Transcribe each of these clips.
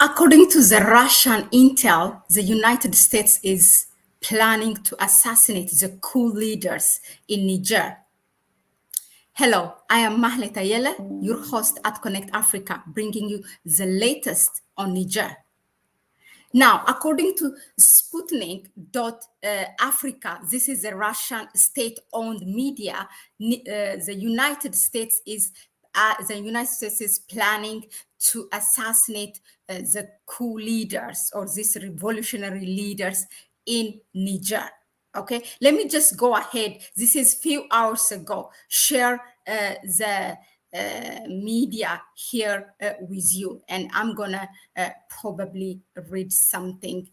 According to the Russian intel, the United States is planning to assassinate the coup leaders in Niger. Hello, I am Mahlet Ayele, your host at Connect Africa, bringing you the latest on Niger. Now, according to Sputnik.Africa, this is a Russian state-owned media. The United States is planning to assassinate the coup leaders or these revolutionary leaders in Niger. Okay, let me just go ahead. This is few hours ago. Share the media here with you, and I'm gonna probably read something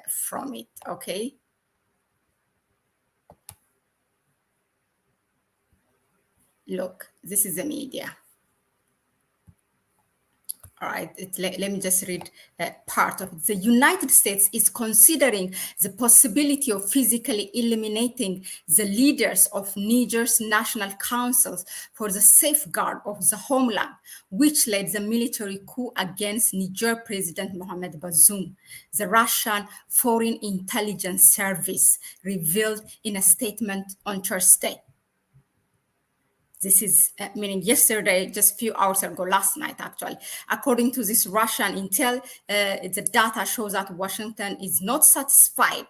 from it. Okay. Look, this is the media. All right, let me just read part of it. The United States is considering the possibility of physically eliminating the leaders of Niger's national councils for the safeguard of the homeland, which led the military coup against Niger President Mohamed Bazoum. The Russian Foreign Intelligence Service revealed in a statement on Thursday. This is meaning yesterday, just a few hours ago, last night, actually. According to this Russian intel, the data shows that Washington is not satisfied.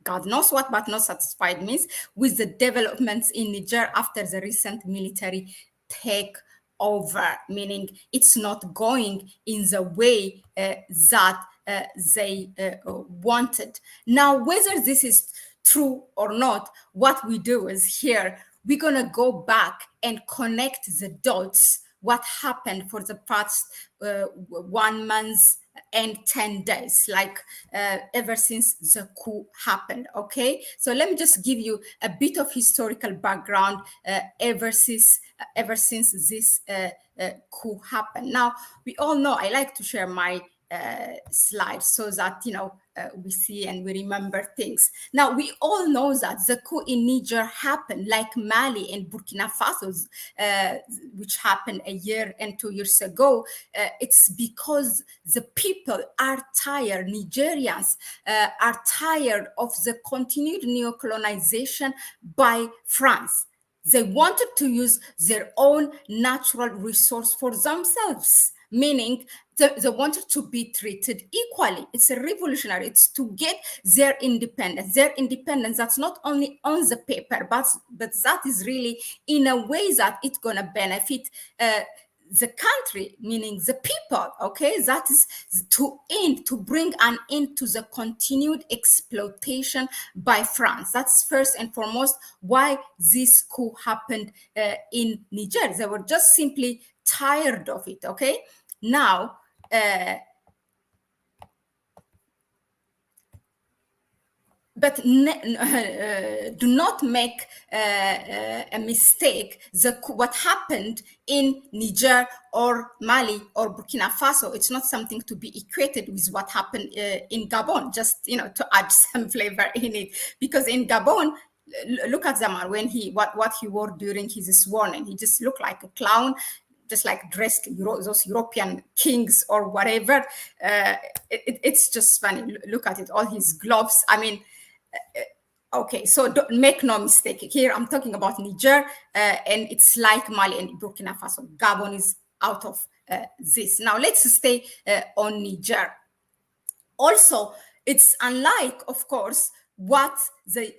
God knows what, but not satisfied means with the developments in Niger after the recent military takeover, meaning it's not going in the way that they wanted. Now, whether this is true or not, what we do is here, we're going to go back and connect the dots, what happened for the past 1 month and 10 days, like ever since the coup happened. Okay, so let me just give you a bit of historical background ever since this coup happened. Now, we all know, I like to share my slides so that we see and we remember things. Now, we all know that the coup in Niger happened like Mali and Burkina Faso, which happened a year and 2 years ago. It's because the people are tired, Nigerians are tired of the continued neo-colonization by France. They wanted to use their own natural resource for themselves, meaning they wanted to be treated equally. It's a revolutionary. It's to get their independence. Their independence, that's not only on the paper, but that is really in a way that it's going to benefit the country, meaning the people. Okay, that is to bring an end to the continued exploitation by France. That's first and foremost why this coup happened in Niger. They were just simply tired of it. Okay, now but do not make a mistake. What happened in Niger or Mali or Burkina Faso, it's not something to be equated with what happened in Gabon, just to add some flavor in it. Because in Gabon, look at Zaman when what he wore during his sworn, he just looked like a clown, just like dressed those European kings or whatever. It's just funny. Look at it, all his gloves. I mean, okay, so don't make no mistake. Here I'm talking about Niger, and it's like Mali and Burkina Faso. Gabon is out of this. Now let's stay on Niger. Also, it's unlike, of course, what the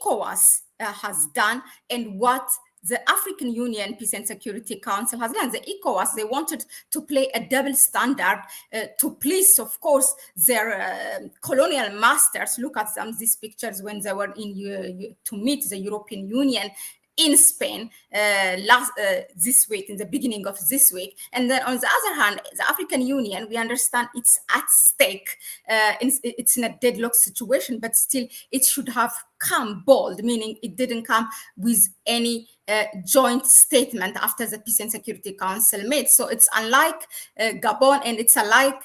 ECOWAS has done and what the African Union Peace and Security Council has done. The ECOWAS, they wanted to play a double standard to please, of course, their colonial masters. Look at them, these pictures when they were to meet the European Union in Spain this week, in the beginning of this week. And then on the other hand, the African Union, we understand it's at stake. It's in a deadlock situation, but still it should have come bold, meaning it didn't come with any joint statement after the Peace and Security Council made. So it's unlike Gabon, and it's unlike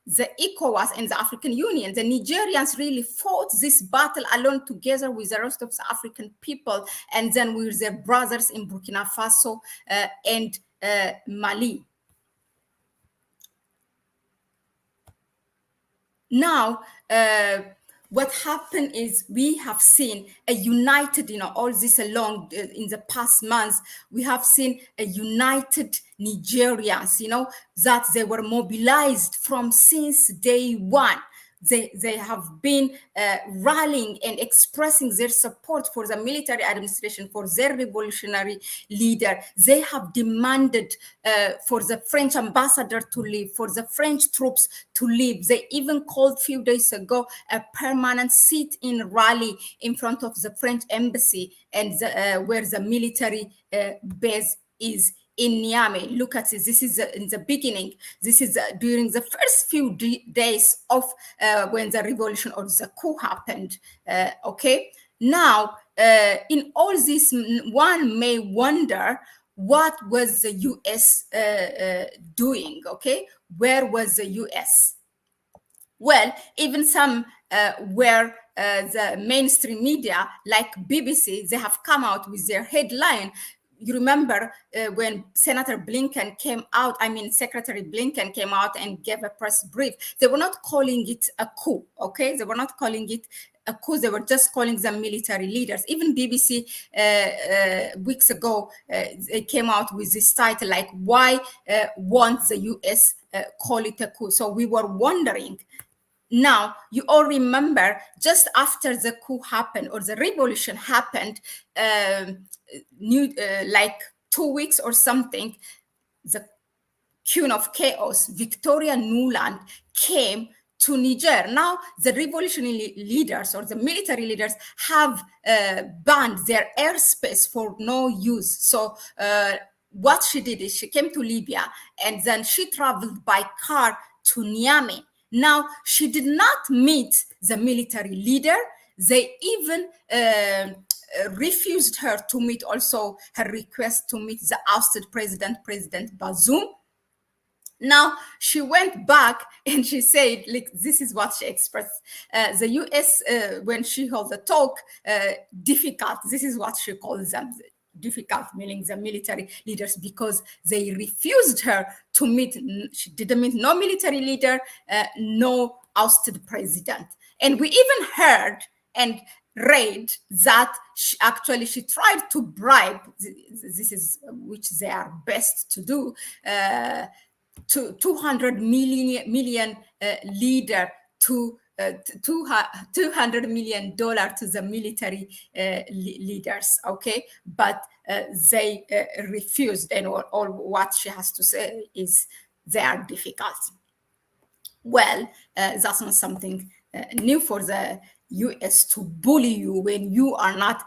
the ECOWAS and the African Union. The Nigerians really fought this battle alone together with the rest of the African people, and then with their brothers in Burkina Faso and Mali. Now, what happened is we have seen a united, all this along in the past months, we have seen a united Nigerians, that they were mobilized from since day one. They have been rallying and expressing their support for the military administration, for their revolutionary leader. They have demanded for the French ambassador to leave, for the French troops to leave. They even called a few days ago a permanent sit-in rally in front of the French embassy and where the military base is in Niamey. Look at this. This is in the beginning. This is during the first few days of when the revolution or the coup happened. Okay. Now, in all this, one may wonder what was the U.S. doing. Okay, where was the U.S.? Well, even some where the mainstream media, like BBC, they have come out with their headline. You remember when Senator Blinken came out, Secretary Blinken came out and gave a press brief. They were not calling it a coup, okay? They were not calling it a coup. They were just calling them military leaders. Even BBC weeks ago, they came out with this title, like, why won't the US call it a coup? So we were wondering. Now, you all remember, just after the coup happened or the revolution happened, like 2 weeks or something, the Queen of Chaos, Victoria Nuland, came to Niger. Now, the revolutionary leaders or the military leaders have banned their airspace for no use. So what she did is she came to Libya and then she traveled by car to Niamey. Now, she did not meet the military leader. They even refused her to meet also her request to meet the ousted President Bazoum. Now, she went back and she said, like, this is what she expressed. The US, when she held the talk, difficult, this is what she calls them, difficult, meaning the military leaders, because they refused her to meet. She didn't meet no military leader, no ousted president. And we even heard and read that she tried to bribe, this is which they are best to do, to 200 million leader to $200 million to the military leaders, okay? But they refused, and all what she has to say is they are difficult. Well, that's not something new for the US to bully you when you are not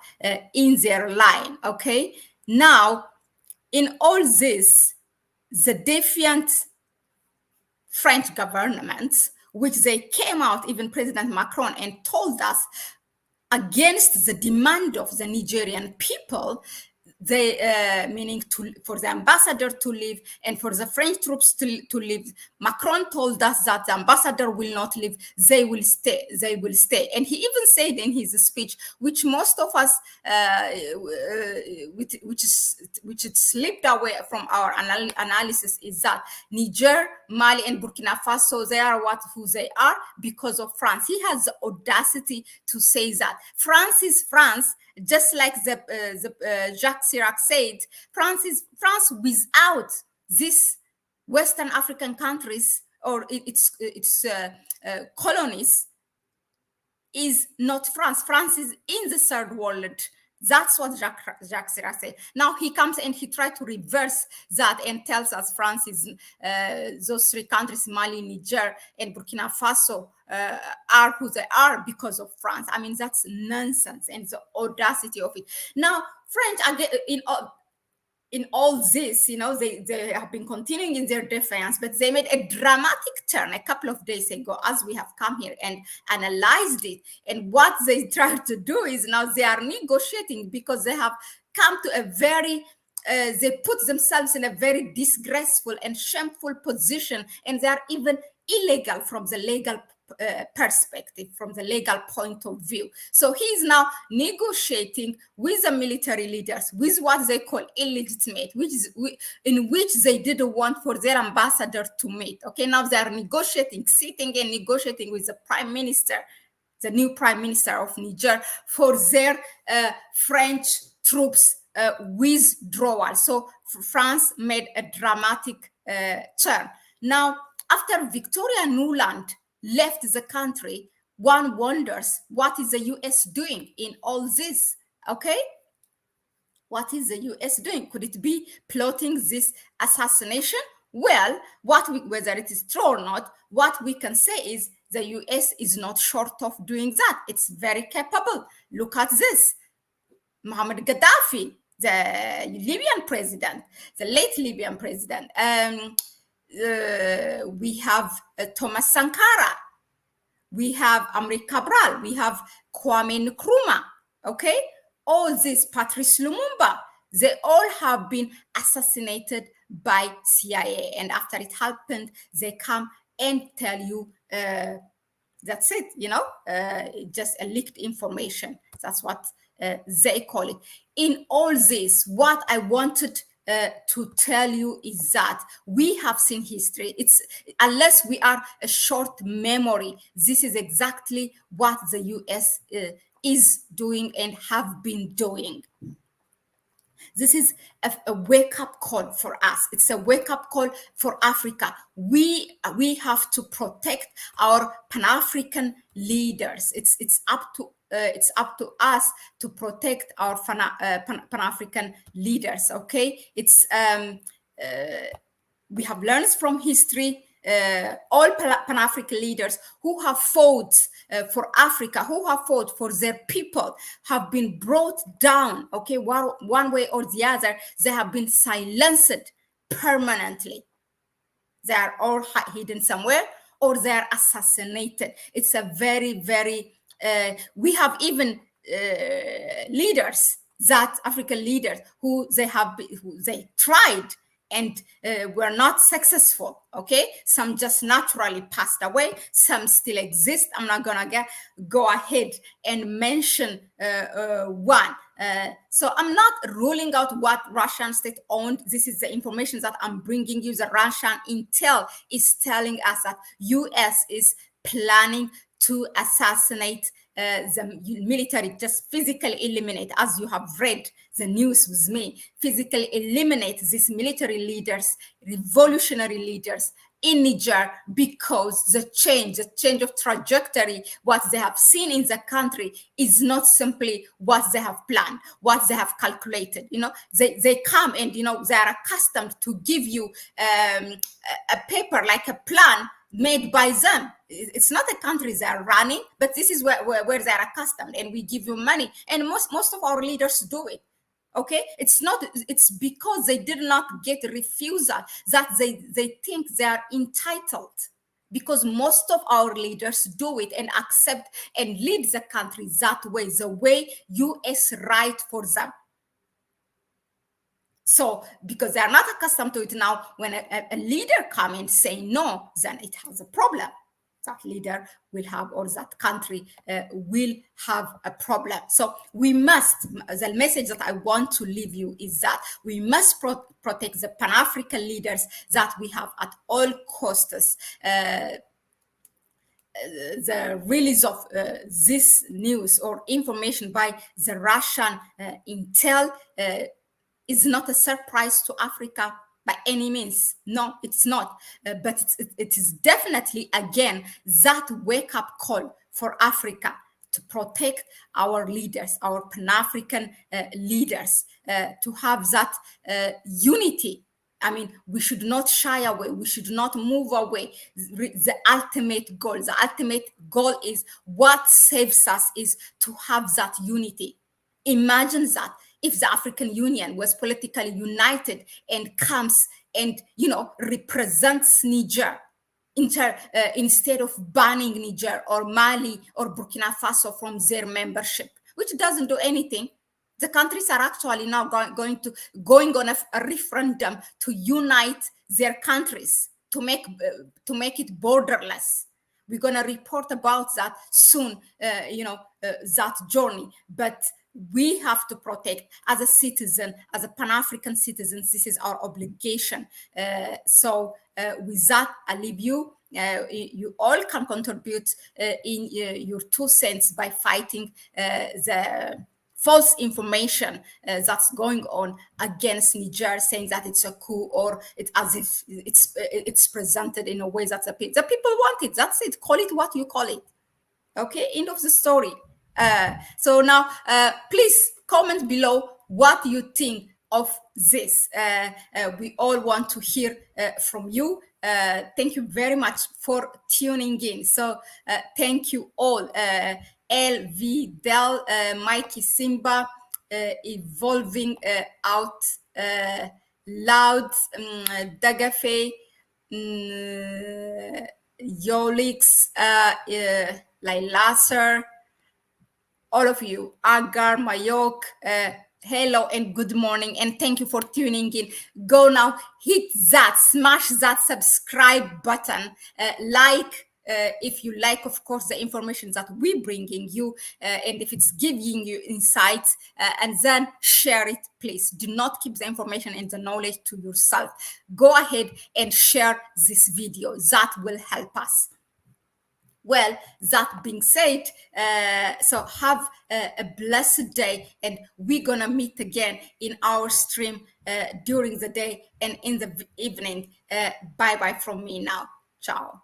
in their line, okay? Now, in all this, the defiant French government, which they came out, even President Macron, and told us against the demand of the Nigerian people, they meaning for the ambassador to leave and for the French troops to leave. Macron told us that the ambassador will not leave, they will stay, and he even said in his speech, which most of us which it slipped away from our analysis, is that Niger, Mali, and Burkina Faso, they are who they are because of France. He has the audacity to say that France is France, just like Jacques Chirac said. France without these Western African countries or its colonies is not France. France is in the third world. That's what Jacques Chirac said. Now he comes and he tried to reverse that and tells us France is those three countries, Mali, Niger, and Burkina Faso, are who they are because of France. I mean, that's nonsense, and the audacity of it. Now, French, again, in all this, they have been continuing in their defiance, but they made a dramatic turn a couple of days ago as we have come here and analyzed it. And what they try to do is now they are negotiating because they have come to a very, they put themselves in a very disgraceful and shameful position, and they are even illegal from the legal perspective, from the legal point of view. So he's now negotiating with the military leaders with what they call illegitimate, in which they didn't want for their ambassador to meet. Okay, now they are negotiating, sitting and negotiating with the prime minister, the new prime minister of Niger, for their French troops withdrawal. So France made a dramatic turn. Now, after Victoria Nuland left the country, one wonders, what is the US doing in all this? Okay? What is the US doing? Could it be plotting this assassination? Well, whether it is true or not, what we can say is the US is not short of doing that. It's very capable. Look at this. Mohammed Gaddafi, the Libyan president, the late Libyan president. We have Thomas Sankara. We have Amri Cabral. We have Kwame Nkrumah. Okay? All these, Patrice Lumumba, they all have been assassinated by CIA. And after it happened, they come and tell you, that's it, just a leaked information. That's what they call it. In all this, what I wanted to tell you is that we have seen history. Unless we are a short memory, this is exactly what the US is doing and have been doing. This is a wake-up call for us. It's a wake-up call for Africa. We have to protect our Pan-African leaders. It's up to us to protect our Pan-African leaders. Okay, we have learned from history. All Pan-African leaders who have fought for Africa, who have fought for their people, have been brought down, okay, one way or the other. They have been silenced permanently. They are all hidden somewhere, or they are assassinated. It's a very, very, we have even leaders, that African leaders, who they tried and were not successful, okay? Some just naturally passed away. Some still exist. I'm not gonna go ahead and mention one. So I'm not ruling out what Russian state owned. This is the information that I'm bringing you. The Russian intel is telling us that US is planning to assassinate the military, just physically eliminate, as you have read the news with me, physically eliminate these military leaders, revolutionary leaders in Niger, because the change of trajectory, what they have seen in the country is not simply what they have planned, what they have calculated. They come and, they are accustomed to give you a paper, like a plan made by them. It's not a country they are running, but this is where they are accustomed, and we give you money. And most of our leaders do it. Okay, it's because they did not get refusal that they think they are entitled, because most of our leaders do it and accept and lead the country that way, the way US write for them. So because they are not accustomed to it now, when a leader comes and say no, then it has a problem. That leader will have, or that country will have a problem. So we must, the message that I want to leave you is that we must protect the Pan-African leaders that we have at all costs. The release of this news or information by the Russian intel is not a surprise to Africa by any means. No, it's not. But it is definitely, again, that wake-up call for Africa to protect our leaders, our Pan-African leaders, to have that unity. I mean, we should not shy away. We should not move away. The ultimate goal is what saves us is to have that unity. Imagine that if the African Union was politically united and comes and, represents Niger instead of banning Niger or Mali or Burkina Faso from their membership, which doesn't do anything. The countries are actually now going on a referendum to unite their countries, to make it borderless. We're going to report about that soon, that journey. But we have to protect as a citizen, as a Pan-African citizens. This is our obligation. So with that, I leave you. You all can contribute in your 2 cents by fighting the false information that's going on against Niger, saying that it's a coup, or it's as if it's presented in a way that the people want it. That's it. Call it what you call it. Okay, end of the story. So now, please comment below what you think of this. We all want to hear from you. Thank you very much for tuning in. So thank you all. LV Del, Mikey Simba, Evolving Out Loud, Dagafe, Yolix, Lailasser, all of you, Agar, Mayok, hello and good morning, and thank you for tuning in. Go now, hit that, smash that subscribe button, like, if you like, of course, the information that we're bringing you, and if it's giving you insights, and then share it, please. Do not keep the information and the knowledge to yourself. Go ahead and share this video. That will help us. Well, that being said, so have a blessed day, and we're gonna meet again in our stream during the day and in the evening. Bye-bye from me now. Ciao.